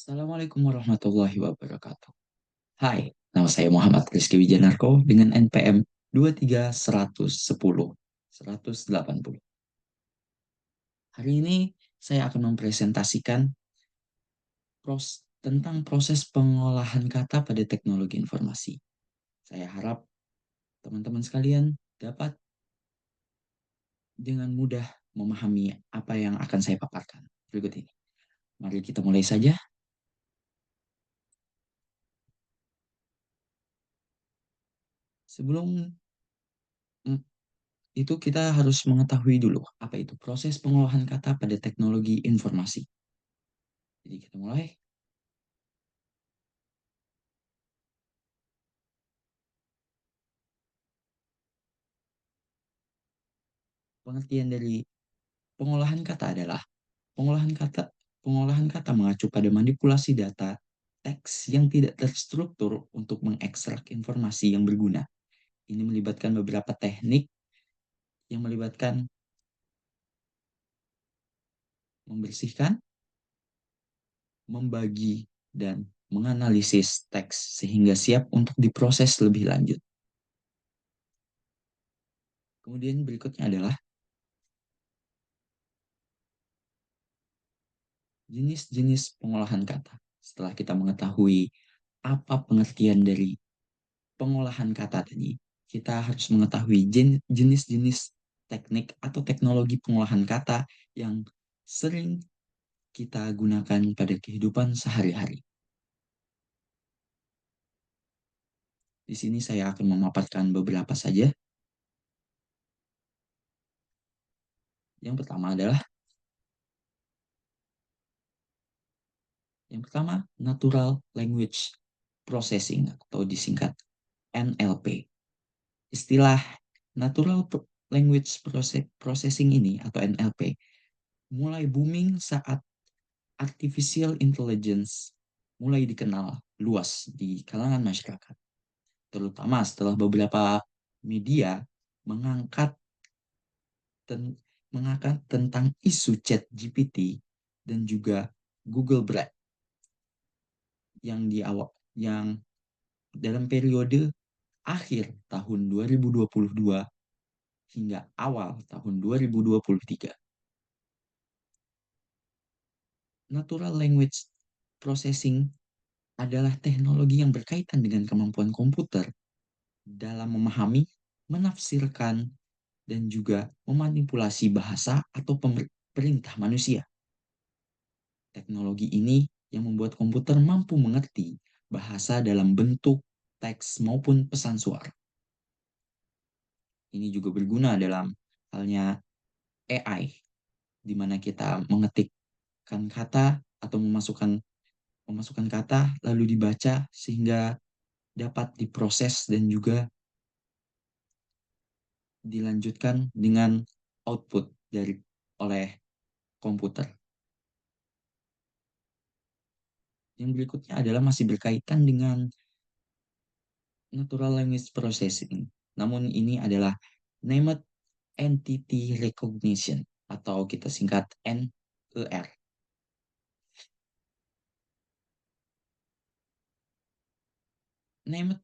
Assalamualaikum warahmatullahi wabarakatuh. Hai, nama saya Muhammad Rizky Wijanarko dengan NPM 23110180. Hari ini saya akan mempresentasikan tentang proses pengolahan kata pada teknologi informasi. Saya harap teman-teman sekalian dapat dengan mudah memahami apa yang akan saya paparkan berikut ini. Mari kita mulai saja. Sebelum itu kita harus mengetahui dulu apa itu proses pengolahan kata pada teknologi informasi. Jadi kita mulai. Pengertian dari pengolahan kata adalah pengolahan kata pengolahan kata mengacu pada manipulasi data teks yang tidak terstruktur untuk mengekstrak informasi yang berguna. Ini melibatkan beberapa teknik yang melibatkan membersihkan, membagi, dan menganalisis teks sehingga siap untuk diproses lebih lanjut. Kemudian berikutnya adalah jenis-jenis pengolahan kata. Setelah kita mengetahui apa pengertian dari pengolahan kata tadi, kita harus mengetahui jenis-jenis teknik atau teknologi pengolahan kata yang sering kita gunakan pada kehidupan sehari-hari. Di sini saya akan memaparkan beberapa saja. Yang pertama adalah Natural Language Processing atau disingkat NLP. Istilah Natural Language Processing ini atau NLP mulai booming saat artificial intelligence mulai dikenal luas di kalangan masyarakat, terutama setelah beberapa media mengangkat mengangkat tentang isu chat GPT dan juga Google Bard yang dalam periode akhir tahun 2022 hingga awal tahun 2023. Natural Language Processing adalah teknologi yang berkaitan dengan kemampuan komputer dalam memahami, menafsirkan, dan juga memanipulasi bahasa atau perintah manusia. Teknologi ini yang membuat komputer mampu mengerti bahasa dalam bentuk teks maupun pesan suara. Ini juga berguna dalam halnya AI, di mana kita mengetikkan kata atau memasukkan kata lalu dibaca sehingga dapat diproses dan juga dilanjutkan dengan output oleh komputer. Yang berikutnya adalah masih berkaitan dengan natural language processing. Namun ini adalah named entity recognition atau kita singkat NER. Named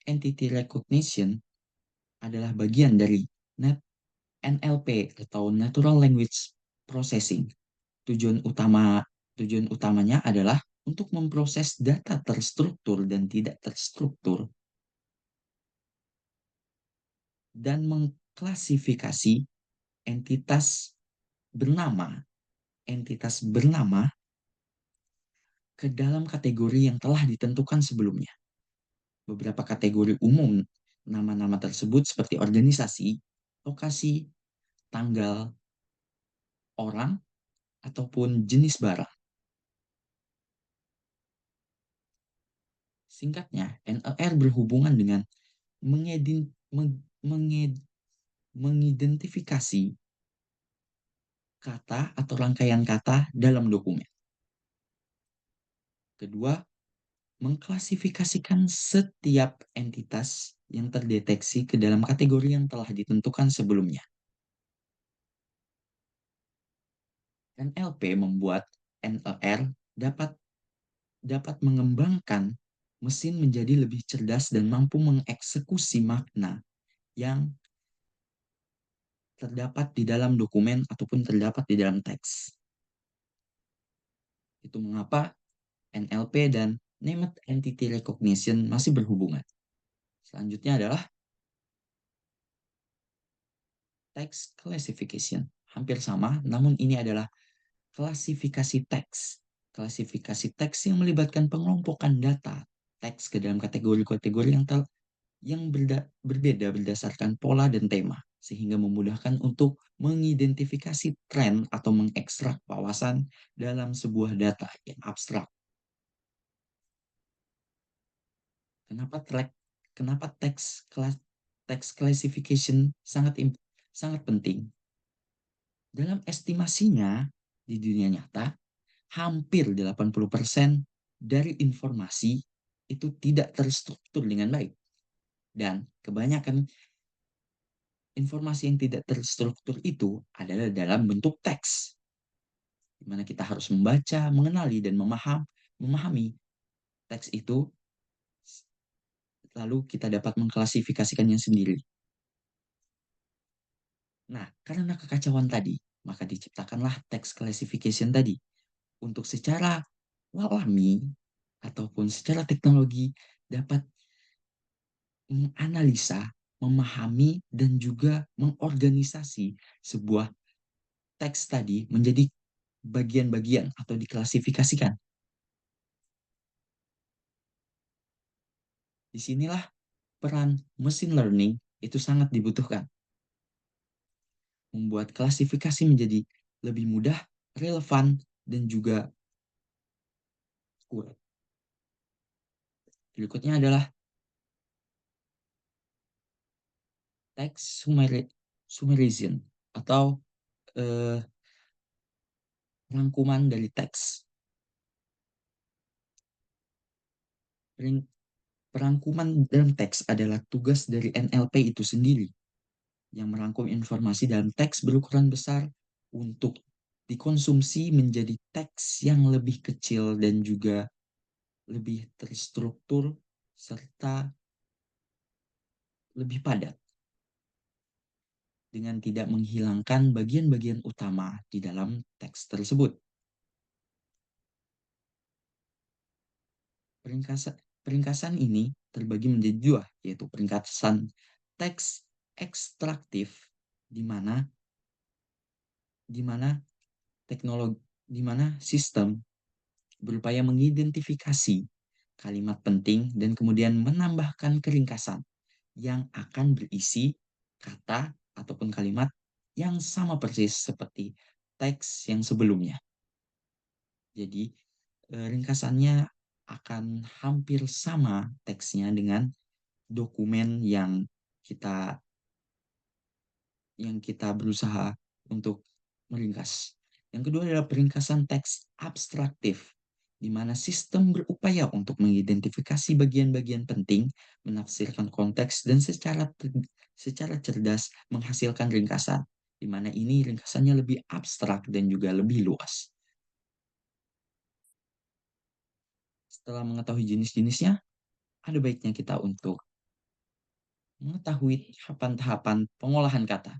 entity recognition adalah bagian dari NLP atau natural language processing. Tujuan utamanya adalah untuk memproses data terstruktur dan tidak terstruktur dan mengklasifikasi entitas bernama entitas bernama ke dalam kategori yang telah ditentukan sebelumnya. Beberapa kategori umum nama-nama tersebut seperti organisasi, lokasi, tanggal, orang, ataupun jenis barang. Singkatnya, NLR berhubungan dengan mengidentifikasi kata atau rangkaian kata dalam dokumen. Kedua, mengklasifikasikan setiap entitas yang terdeteksi ke dalam kategori yang telah ditentukan sebelumnya. NLP membuat NLR dapat dapat mengembangkan mesin menjadi lebih cerdas dan mampu mengeksekusi makna yang terdapat di dalam dokumen ataupun terdapat di dalam teks. Itu mengapa NLP dan Named Entity Recognition masih berhubungan. Selanjutnya adalah text classification. Hampir sama, namun ini adalah klasifikasi teks. Klasifikasi teks yang melibatkan pengelompokan data teks ke dalam kategori-kategori yang berbeda berdasarkan pola dan tema, sehingga memudahkan untuk mengidentifikasi tren atau mengekstrak wawasan dalam sebuah data yang abstrak. Kenapa track, kenapa teks classification sangat penting? Dalam estimasinya di dunia nyata, hampir 80% dari informasi itu tidak terstruktur dengan baik. Dan kebanyakan informasi yang tidak terstruktur itu adalah dalam bentuk teks, di mana kita harus membaca, mengenali, dan memahami teks itu, lalu kita dapat mengklasifikasikannya sendiri. Nah, karena kekacauan tadi, maka diciptakanlah text classification tadi untuk secara alami ataupun secara teknologi dapat menganalisa, memahami, dan juga mengorganisasi sebuah teks tadi menjadi bagian-bagian atau diklasifikasikan. Disinilah peran machine learning itu sangat dibutuhkan, membuat klasifikasi menjadi lebih mudah, relevan, dan juga akurat. Berikutnya adalah text summarization atau eh, rangkuman dari teks. Perangkuman dalam teks adalah tugas dari NLP itu sendiri yang merangkum informasi dalam teks berukuran besar untuk dikonsumsi menjadi teks yang lebih kecil dan juga lebih terstruktur serta lebih padat dengan tidak menghilangkan bagian-bagian utama di dalam teks tersebut. Peringkasan, peringkasan ini terbagi menjadi dua, yaitu peringkasan teks ekstraktif di mana di mana teknologi di mana sistem berupaya mengidentifikasi kalimat penting dan kemudian menambahkan keringkasan yang akan berisi kata ataupun kalimat yang sama persis seperti teks yang sebelumnya. Jadi ringkasannya akan hampir sama teksnya dengan dokumen kita yang kita berusaha untuk meringkas. Yang kedua adalah peringkasan teks abstraktif, di mana sistem berupaya untuk mengidentifikasi bagian-bagian penting, menafsirkan konteks, dan secara cerdas menghasilkan ringkasan, di mana ini ringkasannya lebih abstrak dan juga lebih luas. Setelah mengetahui jenis-jenisnya, ada baiknya kita untuk mengetahui tahapan-tahapan pengolahan kata.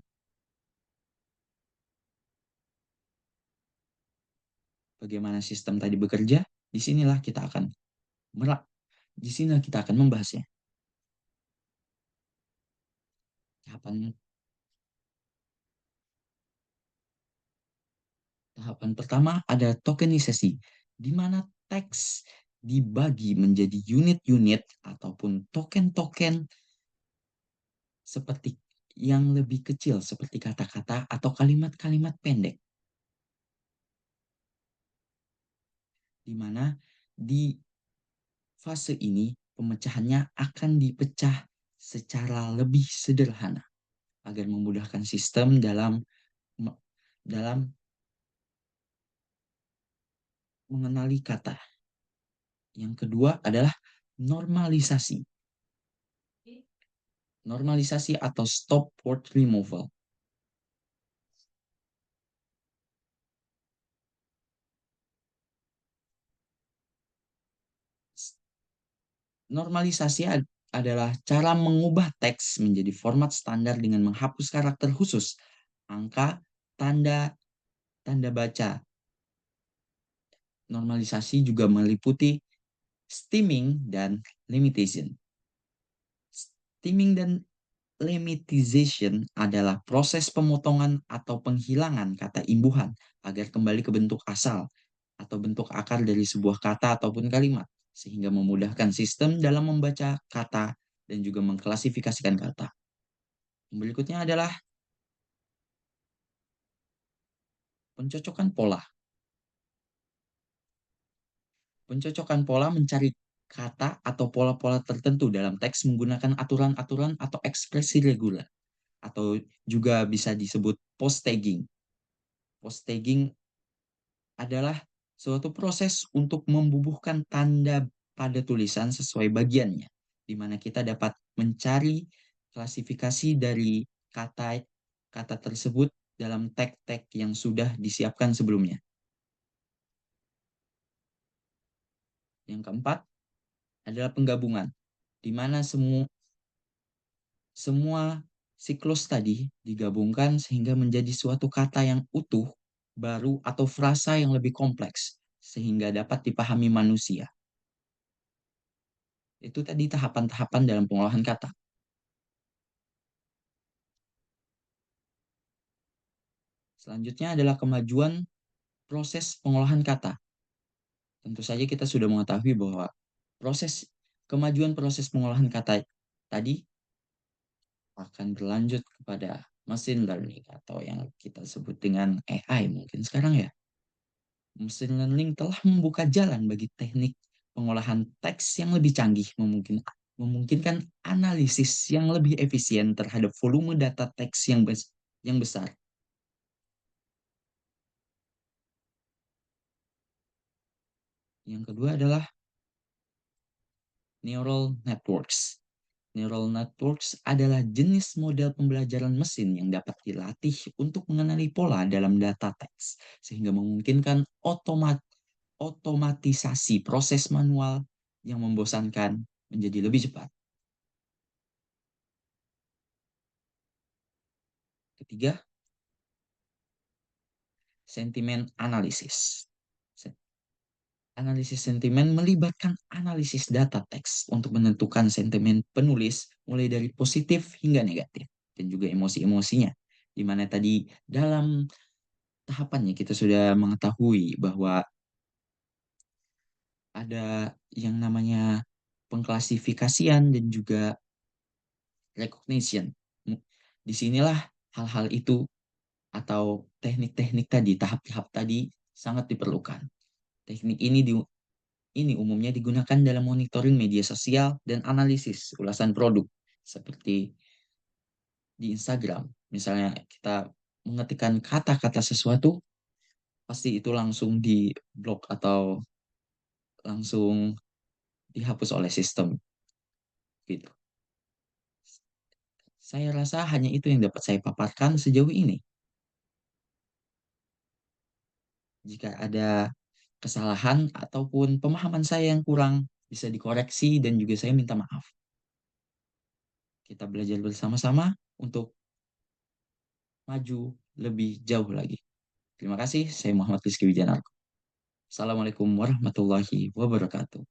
Bagaimana sistem tadi bekerja, disinilah kita akan merak, di sini kita akan membahasnya. Tahapan tahapan pertama ada tokenisasi, di mana teks dibagi menjadi unit-unit ataupun token-token seperti yang lebih kecil seperti kata-kata atau kalimat-kalimat pendek, di mana di fase ini pemecahannya akan dipecah secara lebih sederhana agar memudahkan sistem dalam mengenali kata. Yang kedua adalah normalisasi. Normalisasi atau stop word removal. Normalisasi adalah cara mengubah teks menjadi format standar dengan menghapus karakter khusus, angka, tanda, tanda baca. Normalisasi juga meliputi stemming dan limitation. Stemming dan lemitization adalah proses pemotongan atau penghilangan kata imbuhan agar kembali ke bentuk asal atau bentuk akar dari sebuah kata ataupun kalimat, sehingga memudahkan sistem dalam membaca kata dan juga mengklasifikasikan kata. Yang berikutnya adalah pencocokan pola. Pencocokan pola mencari kata atau pola-pola tertentu dalam teks menggunakan aturan-aturan atau ekspresi reguler, atau juga bisa disebut post tagging. Post tagging adalah suatu proses untuk membubuhkan tanda pada tulisan sesuai bagiannya, di mana kita dapat mencari klasifikasi dari kata kata tersebut dalam tag-tag yang sudah disiapkan sebelumnya. Yang keempat adalah penggabungan, di mana semua siklus tadi digabungkan sehingga menjadi suatu kata yang utuh, baru, atau frasa yang lebih kompleks, sehingga dapat dipahami manusia. Itu tadi tahapan-tahapan dalam pengolahan kata. Selanjutnya adalah kemajuan proses pengolahan kata. Tentu saja kita sudah mengetahui bahwa kemajuan proses pengolahan kata tadi akan berlanjut kepada machine learning atau yang kita sebut dengan AI mungkin sekarang ya. Machine learning telah membuka jalan bagi teknik pengolahan teks yang lebih canggih, memungkinkan analisis yang lebih efisien terhadap volume data teks yang besar. Yang kedua adalah neural networks. Neural networks adalah jenis model pembelajaran mesin yang dapat dilatih untuk mengenali pola dalam data teks, sehingga memungkinkan otomatisasi proses manual yang membosankan menjadi lebih cepat. Ketiga, sentimen analisis. Analisis sentimen melibatkan analisis data teks untuk menentukan sentimen penulis mulai dari positif hingga negatif dan juga emosi-emosinya. Di mana tadi dalam tahapannya kita sudah mengetahui bahwa ada yang namanya pengklasifikasian dan juga recognition. Disinilah hal-hal itu atau teknik-teknik tadi, tahap-tahap tadi sangat diperlukan. Teknik ini umumnya digunakan dalam monitoring media sosial dan analisis ulasan produk seperti di Instagram. Misalnya kita mengetikkan kata-kata sesuatu, pasti itu langsung di blok atau langsung dihapus oleh sistem gitu. Saya rasa hanya itu yang dapat saya paparkan sejauh ini. Jika ada kesalahan ataupun pemahaman saya yang kurang, bisa dikoreksi dan juga saya minta maaf. Kita belajar bersama-sama untuk maju lebih jauh lagi. Terima kasih, saya Muhammad Rizky Wijanarko. Assalamualaikum warahmatullahi wabarakatuh.